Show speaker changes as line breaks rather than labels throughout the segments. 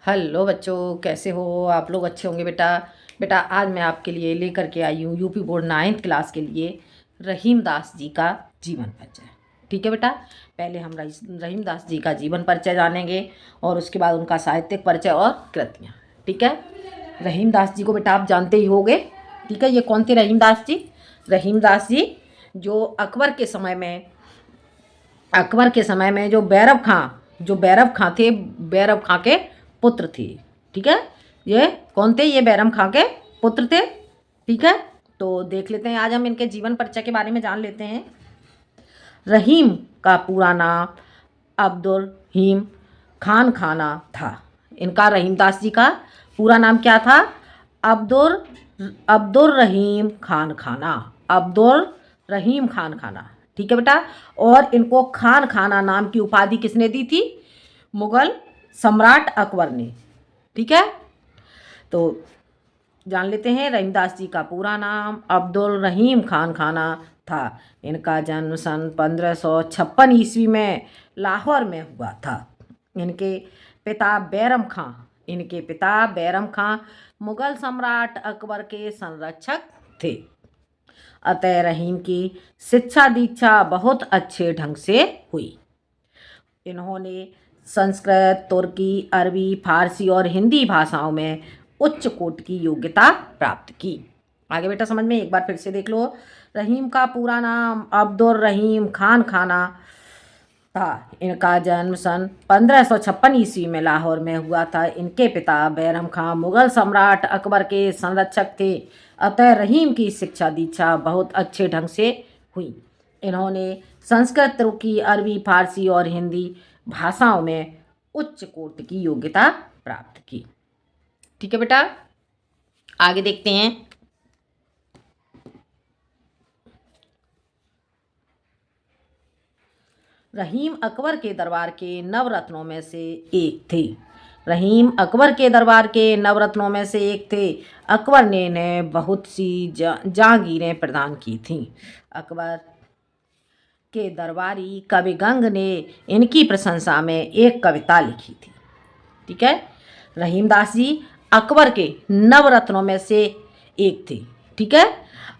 Hello बच्चों, कैसे हो आप लोग? अच्छे होंगे बेटा। बेटा आज मैं आपके लिए लेकर के आई हूँ यूपी बोर्ड 9th क्लास के लिए रहीम दास जी का जीवन परिचय। ठीक है बेटा, पहले हम रहीम दास जी का जीवन परिचय जानेंगे और उसके बाद उनका साहित्यिक परिचय और कृतियाँ। ठीक है, रहीम दास जी को बेटा आप जानते ही होंगे। ठीक है, ये कौन थे रहीम दास जी? रहीम दास जी जो अकबर के समय में जो बैरब खां थे, बैरब खां के पुत्र थे। ठीक है, ये कौन थे? ये बैरम खां के पुत्र थे। ठीक है, तो देख लेते हैं, आज हम इनके जीवन परिचय के बारे में जान लेते हैं। रहीम का पूरा नाम अब्दुल रहीम खान खाना था। इनका रहीमदास जी का पूरा नाम क्या था? अब्दुल अब्दुल रहीम खान खाना। अब्दुल रहीम खान खाना। ठीक है बेटा, और इनको खान खाना नाम की उपाधि किसने दी थी? मुगल सम्राट अकबर ने। ठीक है, तो जान लेते हैं। रहीमदास जी का पूरा नाम अब्दुल रहीम खान खाना था। इनका जन्म सन 1556 ईस्वी में लाहौर में हुआ था। इनके पिता बैरम खां मुगल सम्राट अकबर के संरक्षक थे। अतः रहीम की शिक्षा दीक्षा बहुत अच्छे ढंग से हुई। इन्होंने संस्कृत, तुर्की, अरबी, फारसी और हिंदी भाषाओं में उच्च कोटि की योग्यता प्राप्त की। आगे बेटा समझ में एक बार फिर से देख लो। रहीम का पूरा नाम अब्दुल रहीम खान खाना था। इनका जन्म सन 1556 ईस्वी में लाहौर में हुआ था। इनके पिता बैरम खां मुगल सम्राट अकबर के संरक्षक थे। अतः रहीम की शिक्षा दीक्षा बहुत अच्छे ढंग से हुई। इन्होंने संस्कृत, तुर्की, अरबी, फारसी और हिंदी भाषाओं में उच्च कोटि की योग्यता प्राप्त की। ठीक है बेटा, आगे देखते हैं। रहीम अकबर के दरबार के नवरत्नों में से एक थे। रहीम अकबर के दरबार के नवरत्नों में से एक थे। अकबर ने इन्हें बहुत सी जागीरें प्रदान की थीं। अकबर के दरबारी कवि गंग ने इनकी प्रशंसा में एक कविता लिखी थी। ठीक है, रहीमदास जी अकबर के नवरत्नों में से एक थे। ठीक है,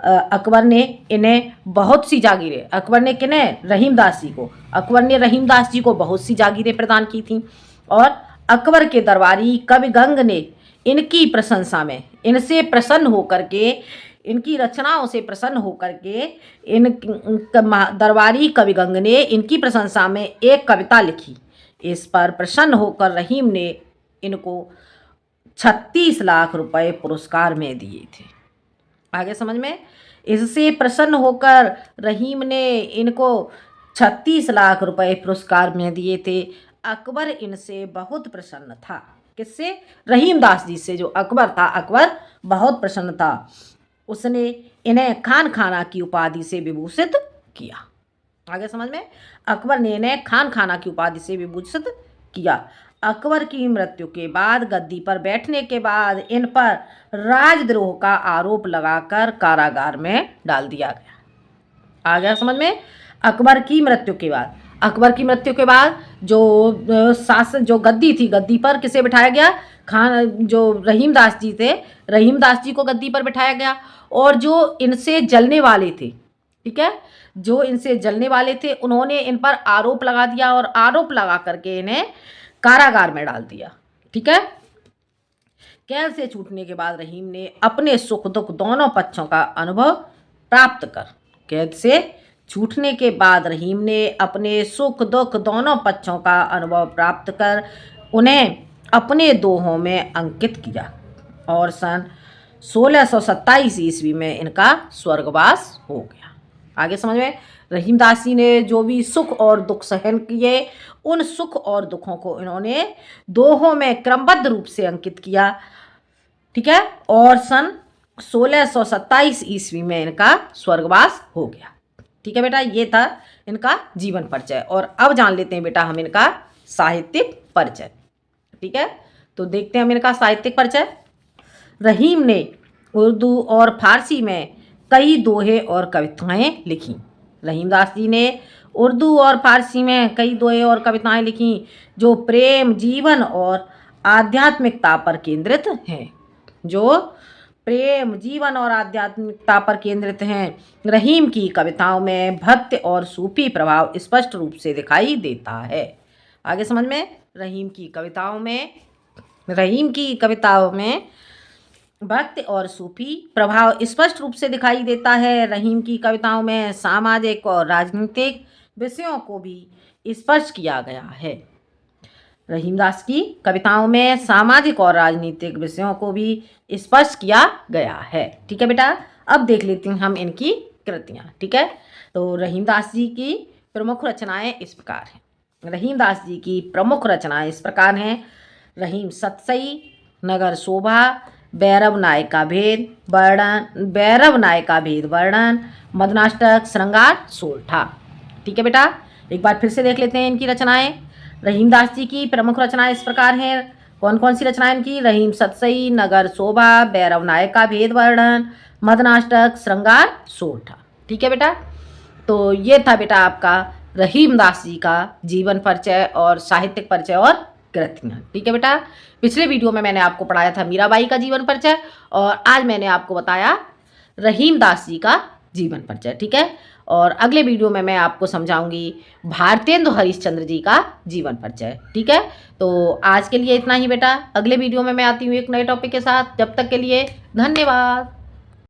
अकबर ने इन्हें बहुत सी जागीरें, अकबर ने किन्हें? रहीमदास जी को। अकबर ने रहीमदास जी को बहुत सी जागीरें प्रदान की थी और अकबर के दरबारी कवि गंग ने इनकी प्रशंसा में, इनसे प्रसन्न होकर के, इनकी रचनाओं से प्रसन्न होकर के इन दरबारी कवि गंग ने इनकी प्रशंसा में एक कविता लिखी। इस पर प्रसन्न होकर रहीम ने इनको 36 लाख रुपए पुरस्कार में दिए थे। आगे समझ में? इससे प्रसन्न होकर रहीम ने इनको 36 लाख रुपए पुरस्कार में दिए थे। अकबर इनसे बहुत प्रसन्न था। किससे? रहीमदास जी से। जो अकबर था, अकबर बहुत प्रसन्न था। उसने इन्हें खान खाना की उपाधि से विभूषित किया। आगे समझ में? अकबर ने इन्हें खान खाना की उपाधि से विभूषित किया। अकबर की मृत्यु के बाद गद्दी पर बैठने के बाद इन पर राजद्रोह का आरोप लगाकर कारागार में डाल दिया गया। आ गया समझ में? अकबर की मृत्यु के बाद जो शासन, जो गद्दी थी, गद्दी पर किसे बिठाया गया? जो रहीमदास जी थे, रहीमदास जी को गद्दी पर बिठाया गया। और जो इनसे जलने वाले थे, ठीक है, जो इनसे जलने वाले थे, उन्होंने इन पर आरोप लगा दिया और आरोप लगा करके इन्हें कारागार में डाल दिया। ठीक है, कैद से छूटने के बाद रहीम ने अपने सुख दुख दोनों पक्षों का अनुभव प्राप्त कर कैद से छूटने के बाद रहीम ने अपने सुख दुख दोनों पक्षों का अनुभव प्राप्त कर उन्हें अपने दोहों में अंकित किया और सन 1627 ईस्वी में इनका स्वर्गवास हो गया। आगे समझ में? रहीमदास जी ने जो भी सुख और दुख सहन किए, उन सुख और दुखों को इन्होंने दोहों में क्रमबद्ध रूप से अंकित किया। ठीक है, और सन 1627 ईस्वी में इनका स्वर्गवास हो गया। ठीक है बेटा, ये था इनका जीवन परिचय। और अब जान लेते हैं बेटा हम इनका साहित्यिक परिचय। ठीक है, तो देखते हैं हम इनका साहित्यिक परिचय। रहीम ने उर्दू और फारसी में कई दोहे और कविताएं लिखी। रहीमदास जी ने उर्दू और फारसी में कई दोहे और कविताएं लिखी जो प्रेम, जीवन और आध्यात्मिकता पर केंद्रित हैं। जो प्रेम, जीवन और आध्यात्मिकता पर केंद्रित हैं। रहीम की कविताओं में भक्ति और सूफी प्रभाव स्पष्ट रूप से दिखाई देता है। आगे समझ में, रहीम की कविताओं में भक्ति और सूफी प्रभाव स्पष्ट रूप से दिखाई देता है। रहीम की कविताओं में सामाजिक और राजनीतिक विषयों को भी स्पर्श किया गया है। रहीमदास की कविताओं में सामाजिक और राजनीतिक विषयों को भी स्पर्श किया गया है। ठीक है बेटा, अब देख लेते हैं हम इनकी कृतियाँ। ठीक है, तो रहीमदास जी की प्रमुख रचनाएं इस प्रकार हैं। रहीमदास जी की प्रमुख रचनाएं इस प्रकार हैं। रहीम सतसई, नगर शोभा, भैरव नाय का भेद वर्णन, मदनाष्टक, श्रृंगार, सोरठा। ठीक है बेटा, एक बार फिर से देख लेते हैं इनकी रचनाएं। रहीमदास जी की प्रमुख रचनाएं इस प्रकार हैं। कौन कौन सी रचनाएं इनकी? रहीम सतसई, नगर शोभा, भैरव नाय का भेद वर्णन, मदनाष्टक, श्रृंगार, सोरठा। ठीक है बेटा, तो ये था बेटा आपका रहीमदास जी का जीवन परिचय और साहित्यिक परिचय और कृतियाँ। ठीक है बेटा, पिछले वीडियो में मैंने आपको पढ़ाया था मीराबाई का जीवन परिचय और आज मैंने आपको बताया रहीमदास जी का जीवन परिचय। ठीक है, और अगले वीडियो में मैं आपको समझाऊंगी भारतेंदु हरिश्चंद्र जी का जीवन परिचय। ठीक है, तो आज के लिए इतना ही बेटा। अगले वीडियो में मैं आती हूँ एक नए टॉपिक के साथ। जब तक के लिए धन्यवाद।